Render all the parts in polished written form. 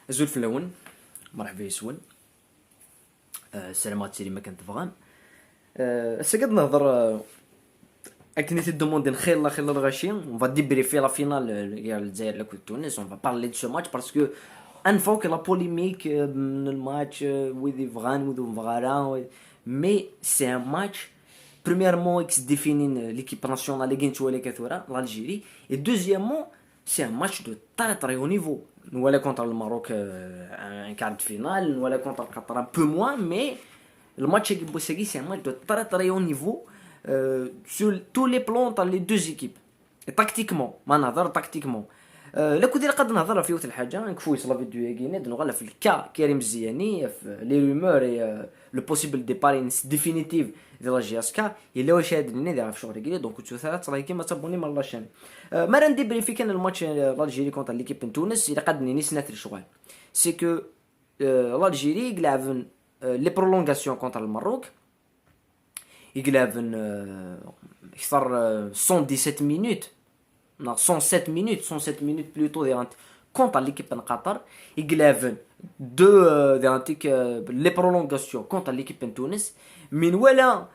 زول في الأول. مرحبا يسون. السلامات سيري ما كنت فغان. هسه قد نهضر. اكني تدوموندي خير الغاشي on va débriefer la finale ديال الجزائر على كوت تونس. on va parler de ce match parce que انفوك لا بوليميك من الماتش ويدي فغان ويدو فغاران مي سي ان ماتش premièrement اكس ديفينين ليكيب ناسيونال اللي كاين كثوره l'Algérie et deuxièmement c'est un match de très haut niveau. Voilà contre le Maroc un quart de finale, voilà contre le Qatar un peu moins, mais le match avec Boussagui c'est un match de très haut niveau sur tous les plans dans les deux équipes. Et tactiquement, ما نهضر tactiquement. لا كنت قد نهضر في وقت الحاجه نكفو يصلا فيديو ياكيني نغلا في الكا كريم الزياني في لي رومور اي لو بوسيبل ديبار ديفينيتيف ديال جي اس كا الا واش هاد الني داير في شغل كيلي دونك كنتو ثلاث راهي كيما تابوني من لاشين. ما راندي بريفي كان الماتش الجيري كونتر ليكيب من تونس الا قد ني سنات الشغل سي كو الجيري يلعبن لي برولونغاسيون كونتر المروك يلعبن اكثر 117 مينوت 107 minutes plutôt contre l'équipe de Qatar. Il y avait les prolongations contre l'équipe de Tunis. Mais voilà,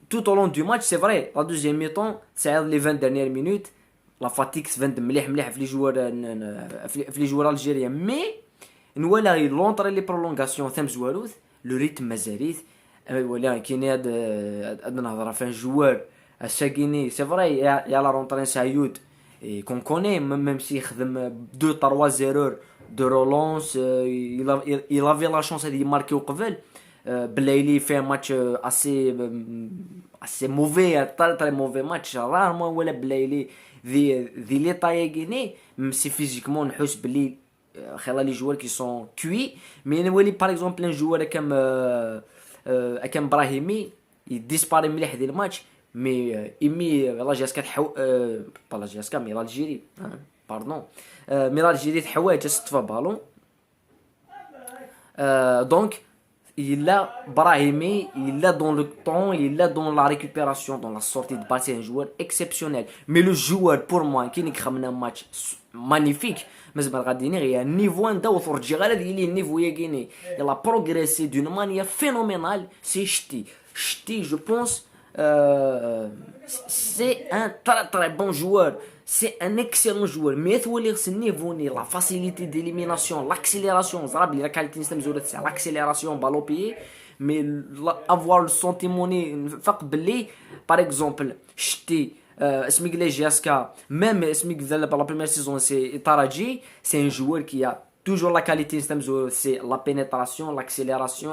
tout au long du match, c'est vrai, la deuxième mi-temps, c'est les 20 dernières minutes, la fatigue se vend مليح في les joueurs algériens. Mais voilà, l'entrée les prolongations ثم زواروث, le rythme مازاليت. voilà, كاين هاد نهضر في un joueur Sagini, c'est vrai, il y a la rentrée Sayoud et qu'on connaît, même s'il a fait 2-3 erreurs de relance, il avait la chance de marquer au Kovel. Blaili fait un match assez mauvais, un très mauvais match. Rarement, voilà, Blaili, l'état est gagné, même si physiquement, on a Blaili, les joueurs qui sont cuits. Mais par exemple, un joueur comme Brahimi, il disparaît مليح ديال الماتش. Mais la GSK pas la GSK mais l'Algérie pardon mais l'Algérie تحوايج ستفا بالون donc il a Brahimi, il a dans le temps, il a dans la récupération, dans la sortie de balle, c'est un joueur exceptionnel. Mais le joueur pour moi qui a un match magnifique, mais il y a un niveau il a progressé d'une manière phénoménale, c'est Ch'ti. Ch'ti, je pense c'est un très bon joueur, c'est un excellent joueur. Mais ce niveau, la facilité d'élimination, l'accélération, la qualité de l'accélération, ballon pied, mais avoir le sentiment, par exemple, Ch'ti, Smig Legiaska, même Smig par la première saison, c'est Taraji, c'est un joueur qui a toujours la qualité, c'est la pénétration, l'accélération,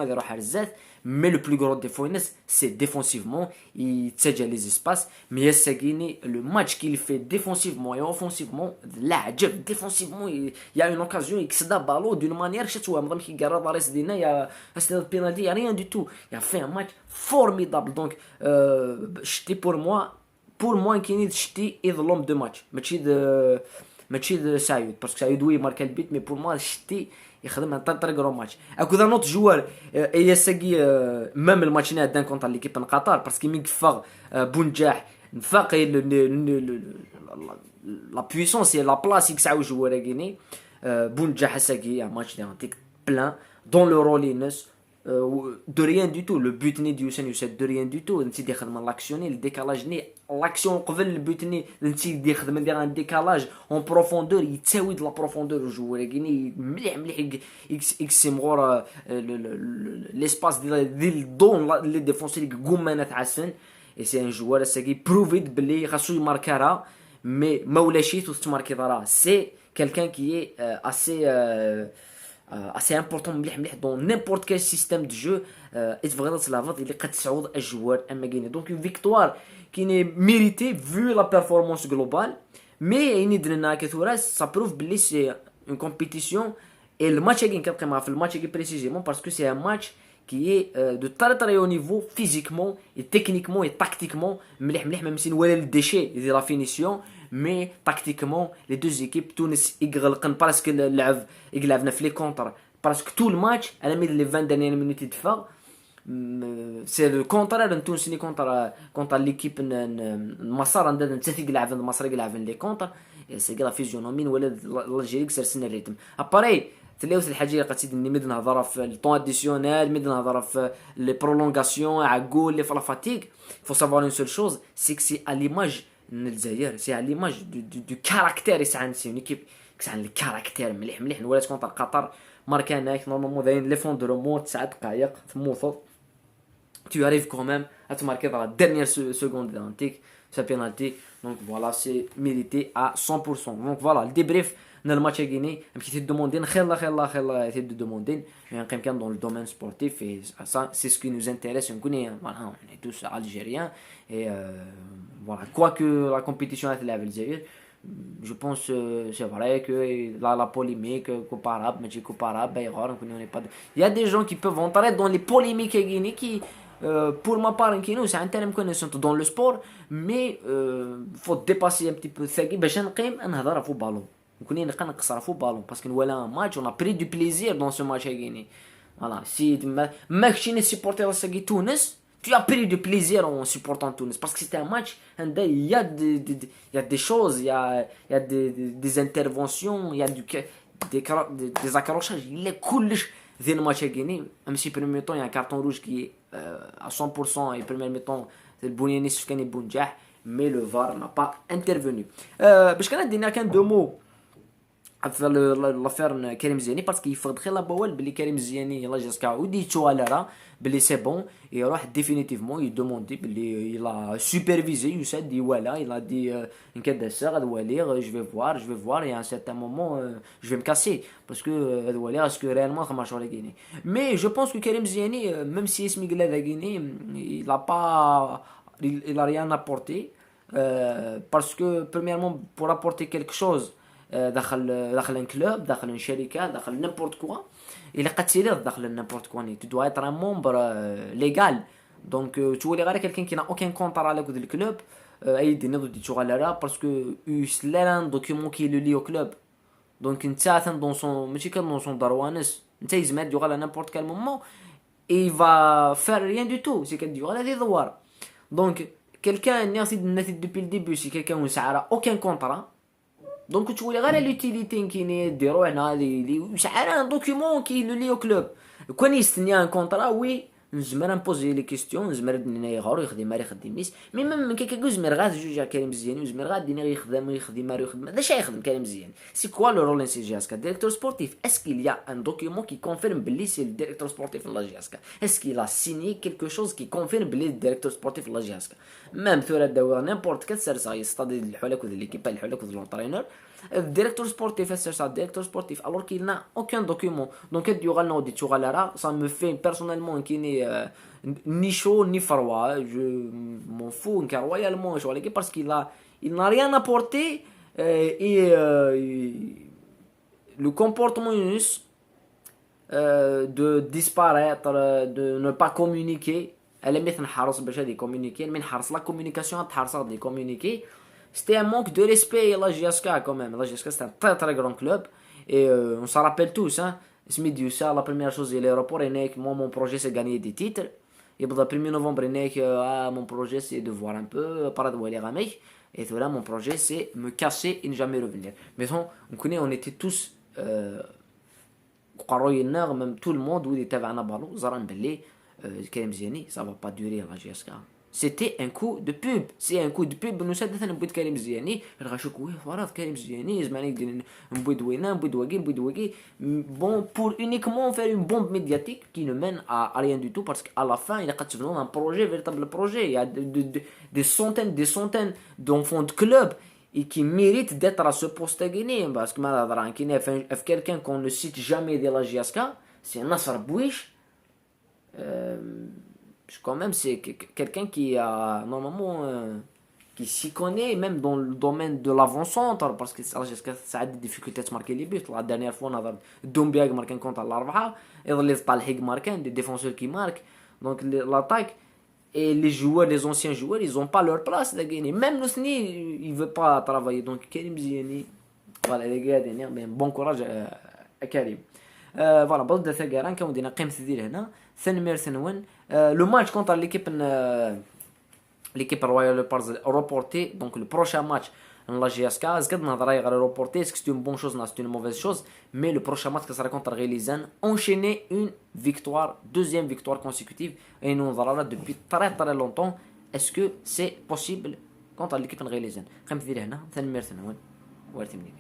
mais le plus gros défaut, c'est défensivement, il tient les espaces, mais le match qu'il fait défensivement et offensivement, défensivement, il y a une occasion, il se bat ballon d'une manière, il y a un penalty, il n'y a rien du tout. Il a fait un match formidable, donc, pour moi, Ch'ti est l'homme de match, ماشي de Sayoud, parce que Sayoud oui marque le but, mais pour moi Ch'ti يخدم un très grand match. اكو ذا نوت جوار يسقي même الماتش هذا كونتر ليكيب قطر parce qu'il ميغفر بونجاح نفاق la puissance et la place يكسعوا جوار كيني بونجاح سقي un match ديك plein dans le rôle de rien du tout. Le but ni du Youssef de rien du tout. نتي يخدم l'action le décalage ni l'action قبل البوت ني نتي يخدم ندير un décalage en profondeur يتساوي de la profondeur الجوار كيني مليح يكسمغور l'espace ديال دون لي ديفونسور يقوم تعسن. et c'est un joueur ساكي بروفيد بلي خاصو يماركارها mais ما ولاشيت وتماركي دارها. c'est quelqu'un qui est assez important dans n'importe quel système de jeu. Et vraiment c'est la vente il est قد تعوض الجوار اما كاين donc une victoire qui n'est méritée vu la performance globale. mais il درنا كثورة ça prouve بلي c'est une compétition et le match qui كنبقى في الماتش qui précisément parce que c'est un match qui est de très haut niveau physiquement et techniquement et tactiquement مليح même si نولي الديشي ديال la finition. mais tactiquement les deux équipes تونس يغلقن باسكو يلعبنا في لي كونتر باسكو tout le match على ميد لي 20 dernières minutes يدفع. c'est le contraire de Tunis contre l'équipe المصر عندنا نتاثق يلعب المصري يلعب لي كونتر c'est la physionomie ولا الجيري كسرسنا الريتم. après ثلاث الحاجه اللي قتيدني مد نهضر في الطون اديسيونيل مد نهضر في لي برولونغاسيون عقول لي في لا فاتيك فو سافوار اون سول شوز سي كو سي ا ليماج الجزائر سي ا ليماج دو كاركتير يسعى سي اون ايكيب كيسعى الكاركتير مليح مليح ولات كونتر قطر ماركاناك نورمالمون دايرين لي فوندرومون 9 دقائق تموثو tu arrives quand même à te marquer dans la dernière seconde d'antique, ce penalty. Donc voilà, c'est mérité à 100%. Donc voilà, le débrief dans le match à Guinée, un petit peu demandé, de demander, quelqu'un dans le domaine sportif, et ça, c'est ce qui nous intéresse. On connaît, voilà, on est tous algériens, et voilà, quoi que la compétition est la Algérie, je pense c'est vrai que la polémique comparable mais comparable on n'est pas il y a des gens qui peuvent entrer dans les polémiques à Guinée qui pour ma part c'est un terme connaissant dans le sport mais faut dépasser un petit peu ça باش نقيم نهضر في بالون نكون نقصر في بالون parce que voilà un match on a pris du plaisir dans ce match à Guinée voilà si ما كنتي supporter à Tunis tu as pris du plaisir en supportant Tunis parce que c'était un match il y a des choses il y a des interventions il y a des accrochages il est cool ذي الماتش Guinée même si premier temps il y a un carton rouge qui est à 100% et premier mi-temps البونياني كان يبون نجاح mais le VAR n'a pas intervenu باش كان دينا كان دو مو في لافير كريم زياني باسكو يفقد خير لابوال بلي كريم زياني يلا جاسكا وديتو على راه بلي سي بون يروح ديفينيتيفمون يدوموندي بلي يلا سوبرفيزي يسد يوالا يلا دي نكدا سا غدوالي جو في فوار يا ان سيرتان مومون جو في مكاسي باسكو غدوالي اسكو ريالمون خماش ولا غيني مي جو بونس كو كريم زياني ميم سي اسمي قال هذا غيني il a rien apporté parce que premièrement pour apporter quelque chose داخل un club داخل une شركه داخل n'importe quoi il قتيلي داخل n'importe quoi tu dois être un membre légal donc تولي غير quelqu'un qui n'a aucun contrat avec le club اي دينو دي تشغال parce que يسلان document qui le lie au club donc انت dans son ماشي كان dans son دروانس انت يزمد يغال à n'importe quel moment et il va faire rien du tout c'est qu'il يغال هذه دوار donc quelqu'un ناسي depuis le début c'est quelqu'un où ça a aucun contrat دونك تولي غير لوتيليتي كاين يديرو هنا لي شحال ان دوكيومون كي لو لي او كلوب كون يستني ان كونطرا وي نزمر نبوزي لي كيستيون نزمر دنا يغار يخدم ماري يخدمنيش مي ميم كيكا زمر غاد جوج كريم مزيان وزمر غاد دينا يخدم ماري يخدم هذا شي يخدم كريم مزيان سي كوا لو رول ان سي جاسكا ديريكتور سبورتيف اسكي يا ان دوكيومون كي كونفيرم بلي سي الديريكتور سبورتيف لا جاسكا اسكي لا سيني كيلكو شوز كي كونفيرم بلي الديريكتور سبورتيف لا جاسكا ميم ثورا داو نيمبورت كسر صاي ستادي الحلاك ود ليكيب الحلاك ود لونطرينور directeur sportif c'est ça directeur sportif alors qu'il n'a aucun document donc il y aura non dit ça me fait personnellement qui n'est ni chaud ni froid je m'en fous royalement parce il n'a rien apporté et le comportement de disparaître de ne pas communiquer elle est مثل حرص باش هذه communiquer من حرص la communication تحرص دي communiquer. C'était un manque de respect la GSK quand même. La GSK c'est un très très grand club et on s'en rappelle tous hein. Ça la première chose c'est l'aéroport et moi mon projet c'est gagner des titres. Et le 1er novembre mon projet c'est de voir un peu paradoxalement les rameilles et voilà mon projet c'est me casser et ne jamais revenir. Mais on connaît on était tous même tout le monde où il était à ballon Zaran Belli Karim Ziani ça va pas durer la GSK. C'était un coup de pub c'est un coup de pub nous ça مثلا نبغي كريم زياني غاشوك وي فرض كريم زياني زعما ندير نبغي دوينا نبغي واقي bon pour uniquement faire une bombe médiatique qui ne mène à rien du tout parce qu'à la fin il y a un projet véritable projet il y a des centaines d'enfants de club et qui méritent d'être à ce poste à Guinée parce que malheureusement qui est quelqu'un qu'on ne cite jamais de la GSK c'est Nasser Bouich quand même c'est quelqu'un qui a normalement qui s'y connaît même dans le domaine de l'avant-centre parce que ça a des difficultés de marquer les buts la dernière fois on a Doumbia marqué un contre l'Arbaha et les Talhig marquent des défenseurs qui marquent donc l'attaque et les joueurs les anciens joueurs ils ont pas leur place de gagner même Nosni il veut pas travailler donc Karim Ziani voilà les gars bien bon courage à Karim voilà بعد ثقاران كان ودينا قيمة ديال هنا ثاني ثانوين le match contre l'équipe Royal Leopards reporté donc le prochain match la GSK. Est-ce que on va reporter? Est-ce que c'est une bonne chose? Non, c'est une mauvaise chose. Mais le prochain match, ça sera contre Ghelizan. Enchaîner une victoire, deuxième victoire consécutive. Et nous, on va là depuis très très longtemps. Est-ce que c'est possible contre l'équipe de Ghelizan? خمس دقايق هنا ثاني مرتين وين وارتي مني